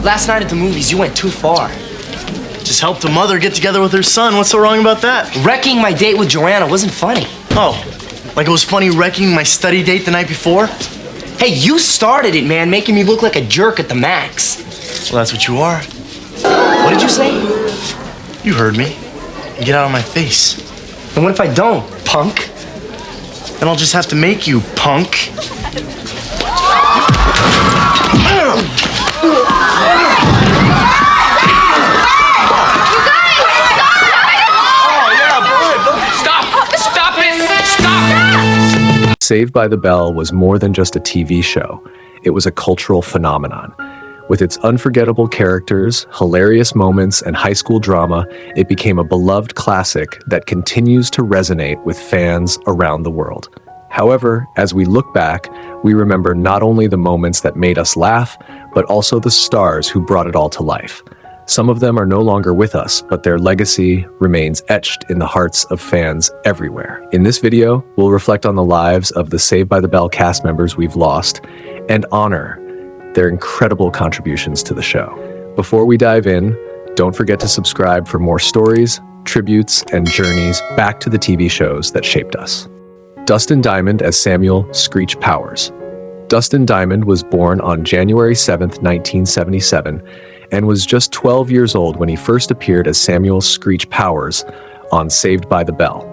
Last night at the movies, you went too far. Just helped a mother get together with her son. What's so wrong about that? Wrecking my date with Joanna wasn't funny. Oh, like it was funny wrecking my study date the night before? Hey, you started it, man, making me look like a jerk at the max. Well, that's what you are. What did you say? You heard me. Get out of my face. And what if I don't, punk? Then I'll just have to make you, punk. Saved by the Bell was more than just a TV show. It was a cultural phenomenon. With its unforgettable characters, hilarious moments, and high school drama, it became a beloved classic that continues to resonate with fans around the world. However, as we look back, we remember not only the moments that made us laugh, but also the stars who brought it all to life. Some of them are no longer with us, but their legacy remains etched in the hearts of fans everywhere. In this video, we'll reflect on the lives of the Saved by the Bell cast members we've lost and honor their incredible contributions to the show. Before we dive in, don't forget to subscribe for more stories, tributes, and journeys back to the TV shows that shaped us. Dustin Diamond as Samuel Screech Powers. Dustin Diamond was born on January 7th, 1977, and was just 12 years old when he first appeared as Samuel Screech Powers on Saved by the Bell.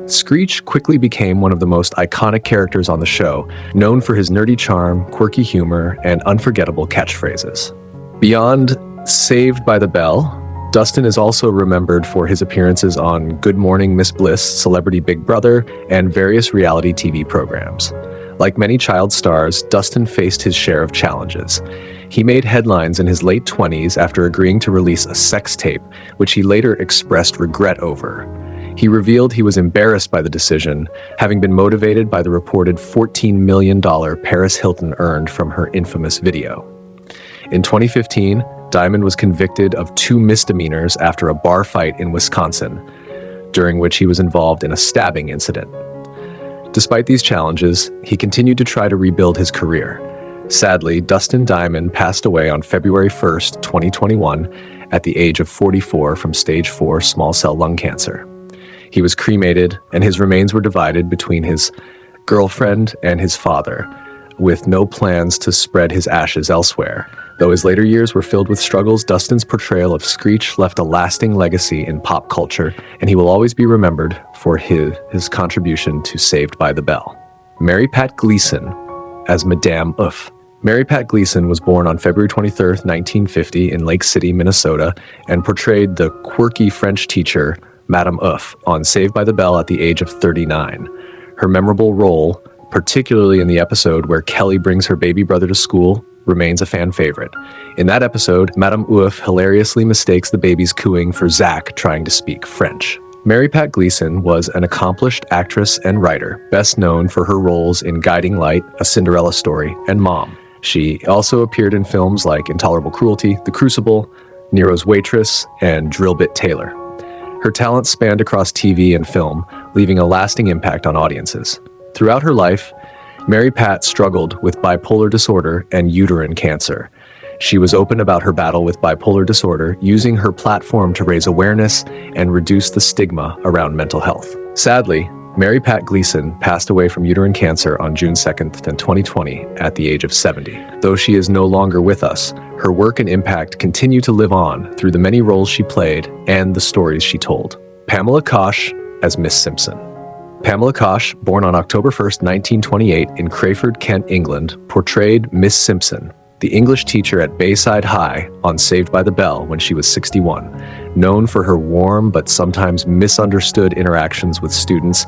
Screech quickly became one of the most iconic characters on the show, known for his nerdy charm, quirky humor, and unforgettable catchphrases. Beyond Saved by the Bell, Dustin is also remembered for his appearances on Good Morning Miss Bliss, Celebrity Big Brother, and various reality TV programs. Like many child stars, Dustin faced his share of challenges. He made headlines in his late 20s after agreeing to release a sex tape, which he later expressed regret over. He revealed he was embarrassed by the decision, having been motivated by the reported $14 million Paris Hilton earned from her infamous video. In 2015, Diamond was convicted of 2 misdemeanors after a bar fight in Wisconsin, during which he was involved in a stabbing incident. Despite these challenges, he continued to try to rebuild his career. Sadly, Dustin Diamond passed away on February 1st, 2021, at the age of 44 from stage 4 small cell lung cancer. He was cremated, and his remains were divided between his girlfriend and his father, with no plans to spread his ashes elsewhere. Though his later years were filled with struggles, Dustin's portrayal of Screech left a lasting legacy in pop culture, and he will always be remembered for his contribution to Saved by the Bell. Mary Pat Gleason as Madame Oof. Mary Pat Gleason was born on February 23, 1950 in Lake City, Minnesota, and portrayed the quirky French teacher, Madame Oof, on Saved by the Bell at the age of 39. Her memorable role, particularly in the episode where Kelly brings her baby brother to school, remains a fan favorite. In that episode, Madame Oof hilariously mistakes the baby's cooing for Zach trying to speak French. Mary Pat Gleason was an accomplished actress and writer, best known for her roles in Guiding Light, A Cinderella Story, and Mom. She also appeared in films like Intolerable Cruelty, The Crucible, Nero's Waitress, and Drill Bit Taylor. Her talent spanned across TV and film, leaving a lasting impact on audiences. Throughout her life, Mary Pat struggled with bipolar disorder and uterine cancer. She was open about her battle with bipolar disorder, using her platform to raise awareness and reduce the stigma around mental health. Sadly, Mary Pat Gleason passed away from uterine cancer on June 2nd, 2020, at the age of 70. Though she is no longer with us, her work and impact continue to live on through the many roles she played and the stories she told. Pamela Kosh as Miss Simpson. Pamela Kosh, born on October 1st, 1928 in Crayford, Kent, England, portrayed Miss Simpson, the English teacher at Bayside High on Saved by the Bell when she was 61. Known for her warm but sometimes misunderstood interactions with students,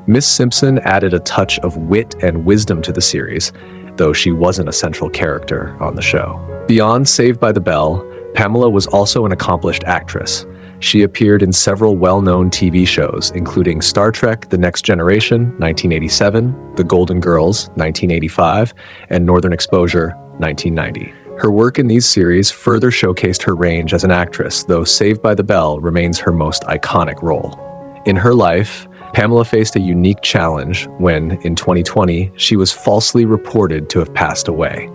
Miss Simpson added a touch of wit and wisdom to the series, though she wasn't a central character on the show. Beyond Saved by the Bell, Pamela was also an accomplished actress. She appeared in several well-known TV shows, including Star Trek: The Next Generation, 1987, The Golden Girls, 1985, and Northern Exposure, 1990. Her work in these series further showcased her range as an actress, though Saved by the Bell remains her most iconic role. In her life, Pamela faced a unique challenge when, in 2020, she was falsely reported to have passed away.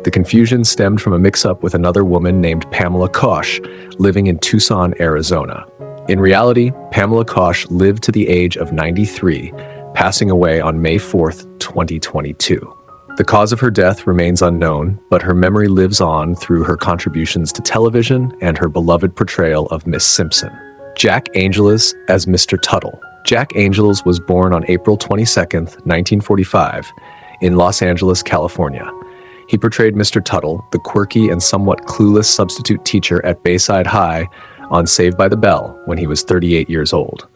The confusion stemmed from a mix-up with another woman named Pamela Kosh, living in Tucson, Arizona. In reality, Pamela Kosh lived to the age of 93, passing away on May 4th, 2022. The cause of her death remains unknown, but her memory lives on through her contributions to television and her beloved portrayal of Miss Simpson. Jack Angelus as Mr. Tuttle. Jack Angelus was born on April 22, 1945, in Los Angeles, California. He portrayed Mr. Tuttle, the quirky and somewhat clueless substitute teacher at Bayside High on Saved by the Bell when he was 38 years old.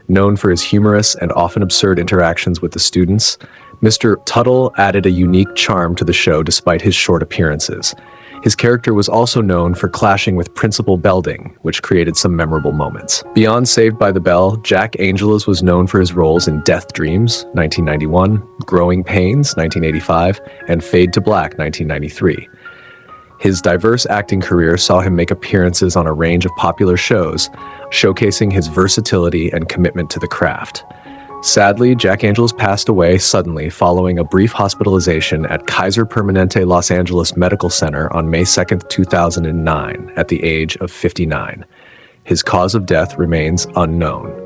Known for his humorous and often absurd interactions with the students, Mr. Tuttle added a unique charm to the show despite his short appearances. His character was also known for clashing with Principal Belding, which created some memorable moments. Beyond Saved by the Bell, Jack Angelus was known for his roles in Death Dreams, 1991, Growing Pains, 1985, and Fade to Black, 1993. His diverse acting career saw him make appearances on a range of popular shows, showcasing his versatility and commitment to the craft. Sadly, Jack Angelus passed away suddenly following a brief hospitalization at Kaiser Permanente Los Angeles Medical Center on May 2, 2009, at the age of 59. His cause of death remains unknown.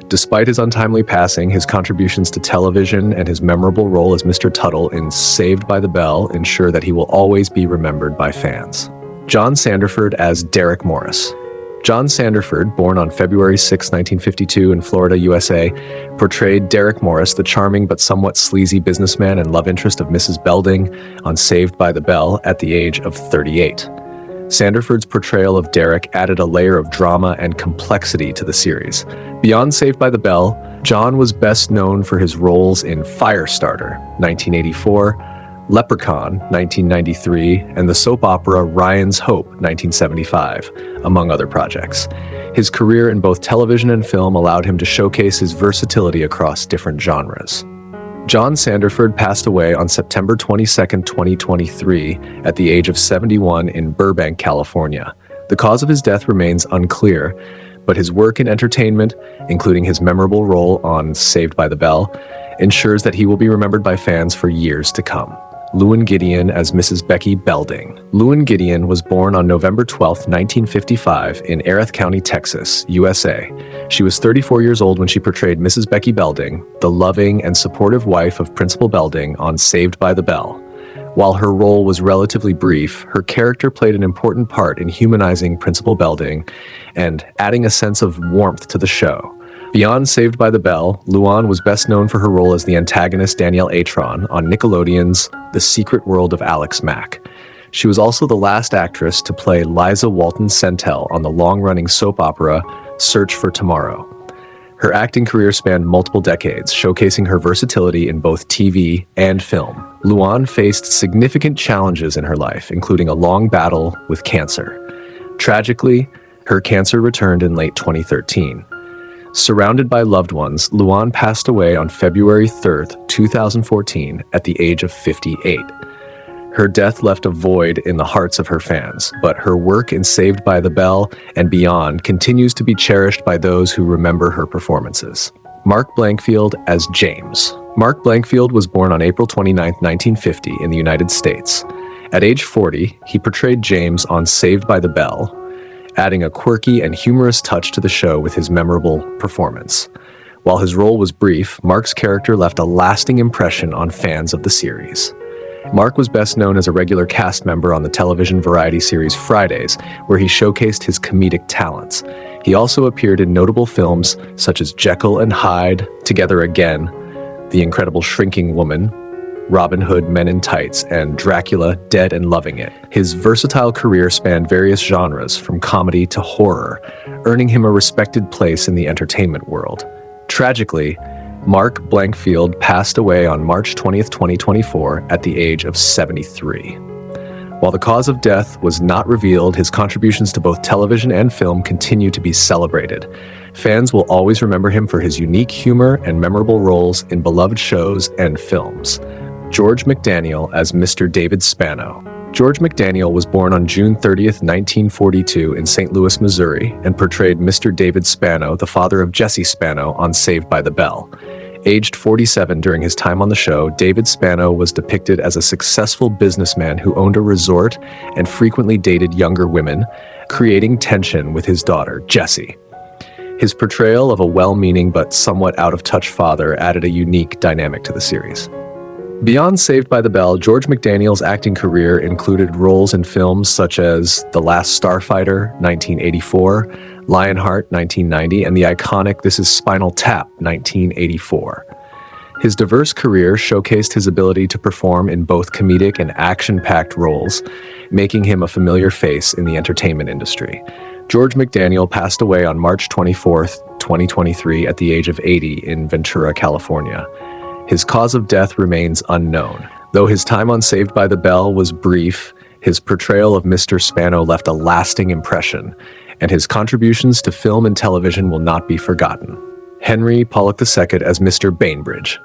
Despite his untimely passing, his contributions to television and his memorable role as Mr. Tuttle in Saved by the Bell ensure that he will always be remembered by fans. John Sanderford as Derek Morris. John Sanderford, born on February 6, 1952 in Florida, USA, portrayed Derek Morris, the charming but somewhat sleazy businessman and love interest of Mrs. Belding on Saved by the Bell at the age of 38. Sanderford's portrayal of Derek added a layer of drama and complexity to the series. Beyond Saved by the Bell, John was best known for his roles in Firestarter, 1984, Leprechaun, 1993, and the soap opera Ryan's Hope, 1975, among other projects. His career in both television and film allowed him to showcase his versatility across different genres. John Sanderford passed away on September 22, 2023, at the age of 71 in Burbank, California. The cause of his death remains unclear, but his work in entertainment, including his memorable role on Saved by the Bell, ensures that he will be remembered by fans for years to come. Louan Gideon as Mrs. Becky Belding. Louan Gideon was born on November 12, 1955 in Erath County, Texas, USA. She was 34 years old when she portrayed Mrs. Becky Belding, the loving and supportive wife of Principal Belding on Saved by the Bell. While her role was relatively brief, her character played an important part in humanizing Principal Belding and adding a sense of warmth to the show. Beyond Saved by the Bell, Louan was best known for her role as the antagonist Danielle Atron on Nickelodeon's The Secret World of Alex Mack. She was also the last actress to play Liza Walton Sentel on the long-running soap opera Search for Tomorrow. Her acting career spanned multiple decades, showcasing her versatility in both TV and film. Louan faced significant challenges in her life, including a long battle with cancer. Tragically, her cancer returned in late 2013. Surrounded by loved ones, Louan passed away on February 3, 2014, at the age of 58. Her death left a void in the hearts of her fans, but her work in Saved by the Bell and beyond continues to be cherished by those who remember her performances. Mark Blankfield as James. Mark Blankfield was born on April 29, 1950, in the United States. At age 40, he portrayed James on Saved by the Bell, adding a quirky and humorous touch to the show with his memorable performance. While his role was brief, Mark's character left a lasting impression on fans of the series. Mark was best known as a regular cast member on the television variety series Fridays, where he showcased his comedic talents. He also appeared in notable films such as Jekyll and Hyde, Together Again, The Incredible Shrinking Woman, Robin Hood Men in Tights, and Dracula Dead and Loving It. His versatile career spanned various genres, from comedy to horror, earning him a respected place in the entertainment world. Tragically, Mark Blankfield passed away on March 20, 2024, at the age of 73. While the cause of death was not revealed, his contributions to both television and film continue to be celebrated. Fans will always remember him for his unique humor and memorable roles in beloved shows and films. George McDaniel as Mr. David Spano. George McDaniel was born on June 30, 1942 in St. Louis, Missouri, and portrayed Mr. David Spano, the father of Jesse Spano, on Saved by the Bell. Aged 47 during his time on the show, David Spano was depicted as a successful businessman who owned a resort and frequently dated younger women, creating tension with his daughter, Jessie. His portrayal of a well-meaning but somewhat out-of-touch father added a unique dynamic to the series. Beyond Saved by the Bell, George McDaniel's acting career included roles in films such as The Last Starfighter, 1984, Lionheart, 1990, and the iconic This Is Spinal Tap, 1984. His diverse career showcased his ability to perform in both comedic and action-packed roles, making him a familiar face in the entertainment industry. George McDaniel passed away on March 24, 2023, at the age of 80 in Ventura, California. His cause of death remains unknown. Though his time on Saved by the Bell was brief, his portrayal of Mr. Spano left a lasting impression, and his contributions to film and television will not be forgotten. Henry Polic II as Mr. Bainbridge.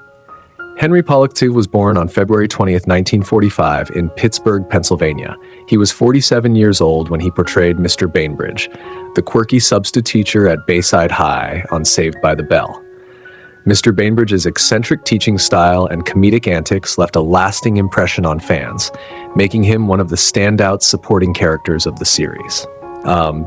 Henry Polic II was born on February 20, 1945, in Pittsburgh, Pennsylvania. He was 47 years old when he portrayed Mr. Bainbridge, the quirky substitute teacher at Bayside High on Saved by the Bell. Mr. Bainbridge's eccentric teaching style and comedic antics left a lasting impression on fans, making him one of the standout supporting characters of the series.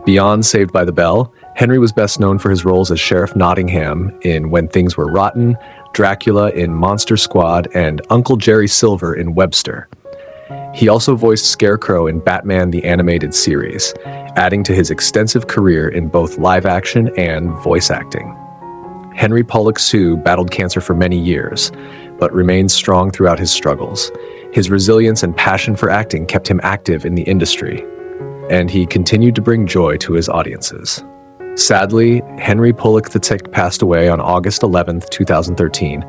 Beyond Saved by the Bell, Henry was best known for his roles as Sheriff Nottingham in When Things Were Rotten, Dracula in Monster Squad, and Uncle Jerry Silver in Webster. He also voiced Scarecrow in Batman the Animated Series, adding to his extensive career in both live action and voice acting. Henry Polic II battled cancer for many years, but remained strong throughout his struggles. His resilience and passion for acting kept him active in the industry, and he continued to bring joy to his audiences. Sadly, Henry Polic II passed away on August 11, 2013,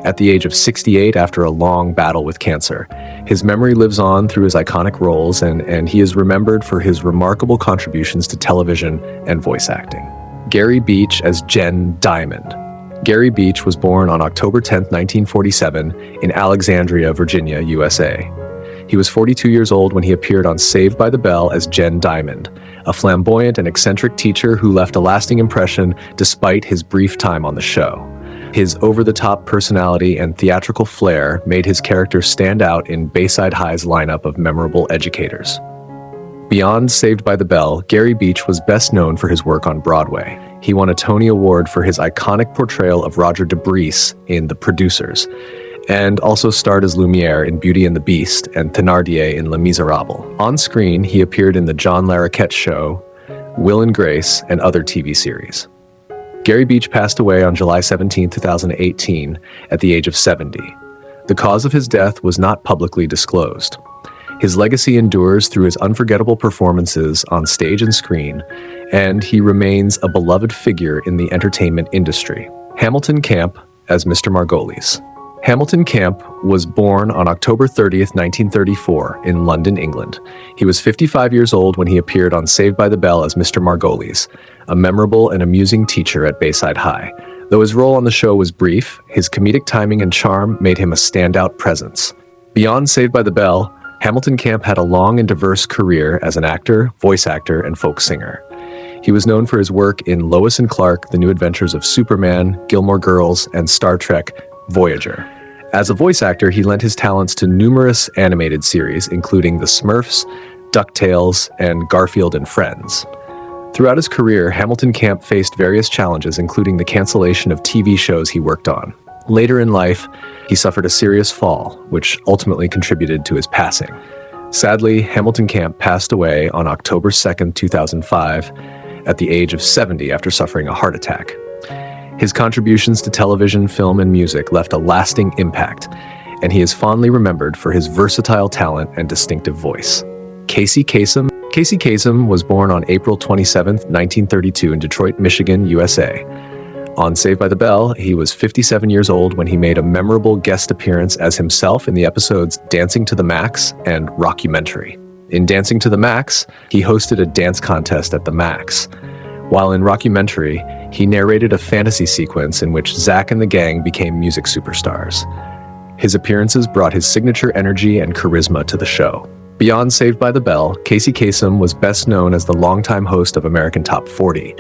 at the age of 68 after a long battle with cancer. His memory lives on through his iconic roles, and he is remembered for his remarkable contributions to television and voice acting. Gary Beach as Jen Diamond. Gary Beach was born on October 10, 1947, in Alexandria, Virginia, USA. He was 42 years old when he appeared on Saved by the Bell as Jen Diamond, a flamboyant and eccentric teacher who left a lasting impression despite his brief time on the show. His over-the-top personality and theatrical flair made his character stand out in Bayside High's lineup of memorable educators. Beyond Saved by the Bell, Gary Beach was best known for his work on Broadway. He won a Tony Award for his iconic portrayal of Roger Debris in The Producers, and also starred as Lumiere in Beauty and the Beast and Thénardier in Les Miserables. On screen, he appeared in The John Larroquette Show, Will and Grace, and other TV series. Gary Beach passed away on July 17, 2018, at the age of 70. The cause of his death was not publicly disclosed. His legacy endures through his unforgettable performances on stage and screen, and he remains a beloved figure in the entertainment industry. Hamilton Camp as Mr. Margolis. Hamilton Camp was born on October 30th, 1934, in London, England. He was 55 years old when he appeared on Saved by the Bell as Mr. Margolis, a memorable and amusing teacher at Bayside High. Though his role on the show was brief, his comedic timing and charm made him a standout presence. Beyond Saved by the Bell, Hamilton Camp had a long and diverse career as an actor, voice actor, and folk singer. He was known for his work in Lois and Clark, The New Adventures of Superman, Gilmore Girls, and Star Trek Voyager. As a voice actor, he lent his talents to numerous animated series, including The Smurfs, DuckTales, and Garfield and Friends. Throughout his career, Hamilton Camp faced various challenges, including the cancellation of TV shows he worked on. Later in life, he suffered a serious fall, which ultimately contributed to his passing. Sadly, Hamilton Camp passed away on October 2, 2005, at the age of 70 after suffering a heart attack. His contributions to television, film, and music left a lasting impact, and he is fondly remembered for his versatile talent and distinctive voice. Kasem. Casey Kasem was born on April 27, 1932 in Detroit, Michigan, USA. On Saved by the Bell, he was 57 years old when he made a memorable guest appearance as himself in the episodes Dancing to the Max and Rockumentary. In Dancing to the Max, he hosted a dance contest at the Max, while in Rockumentary, he narrated a fantasy sequence in which Zack and the gang became music superstars. His appearances brought his signature energy and charisma to the show. Beyond Saved by the Bell, Casey Kasem was best known as the longtime host of American Top 40,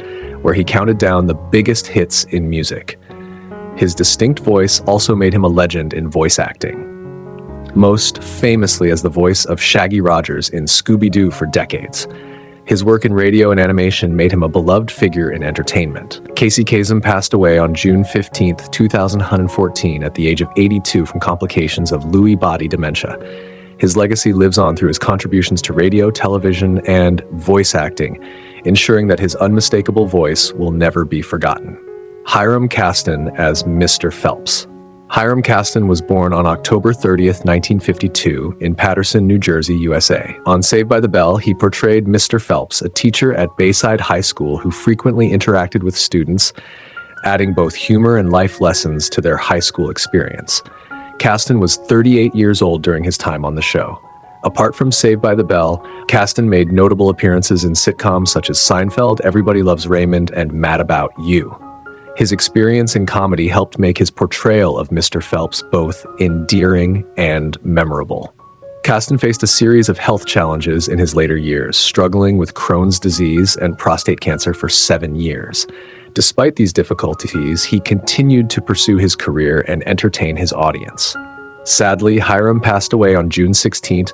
where he counted down the biggest hits in music. His distinct voice also made him a legend in voice acting, most famously as the voice of Shaggy Rogers in Scooby-Doo for decades. His work in radio and animation made him a beloved figure in entertainment. Kasem passed away on June 15, 2014 at the age of 82 from complications of Lewy body dementia. His legacy lives on through his contributions to radio, television, and voice acting, ensuring that his unmistakable voice will never be forgotten. Hyam Kasten as Mr. Phelps. Hyam Kasten was born on October 30th, 1952 in Paterson, New Jersey, USA. On Saved by the Bell, he portrayed Mr. Phelps, a teacher at Bayside High School who frequently interacted with students, adding both humor and life lessons to their high school experience. Kasten was 38 years old during his time on the show. Apart from Saved by the Bell, Kasten made notable appearances in sitcoms such as Seinfeld, Everybody Loves Raymond, and Mad About You. His experience in comedy helped make his portrayal of Mr. Phelps both endearing and memorable. Kasten faced a series of health challenges in his later years, struggling with Crohn's disease and prostate cancer for 7 years. Despite these difficulties, he continued to pursue his career and entertain his audience. Sadly, Hyam passed away on June 16th,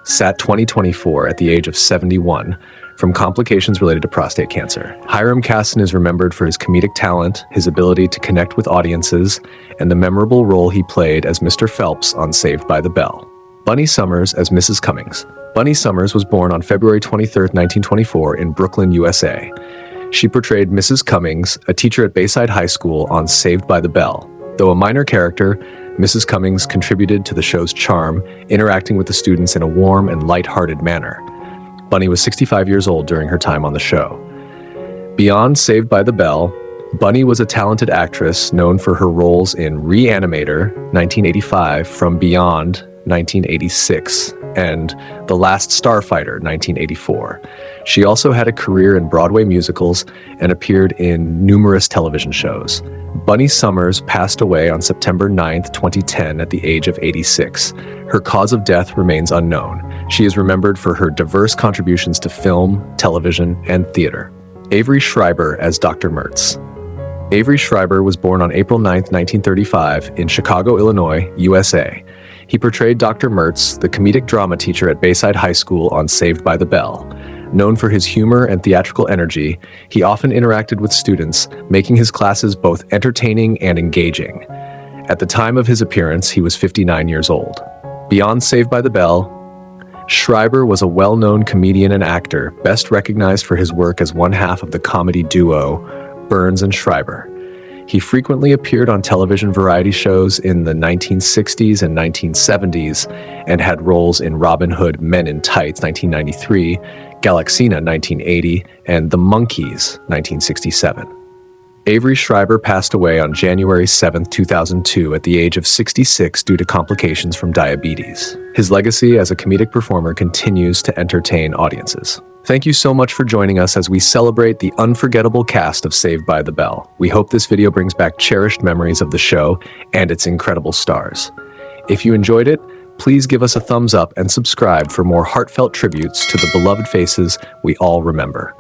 2024, at the age of 71, from complications related to prostate cancer. Hyam Kasten is remembered for his comedic talent, his ability to connect with audiences, and the memorable role he played as Mr. Phelps on Saved by the Bell. Bunny Summers as Mrs. Cummings. Bunny Summers was born on February 23, 1924 in Brooklyn, USA. She portrayed Mrs. Cummings, a teacher at Bayside High School on Saved by the Bell. Though a minor character, Mrs. Cummings contributed to the show's charm, interacting with the students in a warm and light-hearted manner. Bunny was 65 years old during her time on the show. Beyond Saved by the Bell, Bunny was a talented actress known for her roles in Reanimator, 1985, From Beyond, 1986, and The Last Starfighter, 1984. She also had a career in Broadway musicals and appeared in numerous television shows. Bunny Summers passed away on September 9, 2010 at the age of 86. Her cause of death remains unknown. She is remembered for her diverse contributions to film, television, and theater. Avery Schreiber as Dr. Mertz. Avery Schreiber was born on April 9, 1935 in Chicago, Illinois, USA. He portrayed Dr. Mertz, the comedic drama teacher at Bayside High School on Saved by the Bell. Known for his humor and theatrical energy, he often interacted with students, making his classes both entertaining and engaging. At the time of his appearance, he was 59 years old. Beyond Saved by the Bell, Schreiber was a well-known comedian and actor, best recognized for his work as one half of the comedy duo Burns and Schreiber. He frequently appeared on television variety shows in the 1960s and 1970s and had roles in Robin Hood Men in Tights, 1993, Galaxina, 1980, and The Monkees, 1967. Avery Schreiber passed away on January 7, 2002 at the age of 66 due to complications from diabetes. His legacy as a comedic performer continues to entertain audiences. Thank you so much for joining us as we celebrate the unforgettable cast of Saved by the Bell. We hope this video brings back cherished memories of the show and its incredible stars. If you enjoyed it, please give us a thumbs up and subscribe for more heartfelt tributes to the beloved faces we all remember.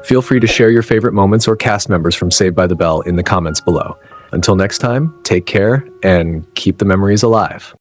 Feel free to share your favorite moments or cast members from Saved by the Bell in the comments below. Until next time, take care and keep the memories alive.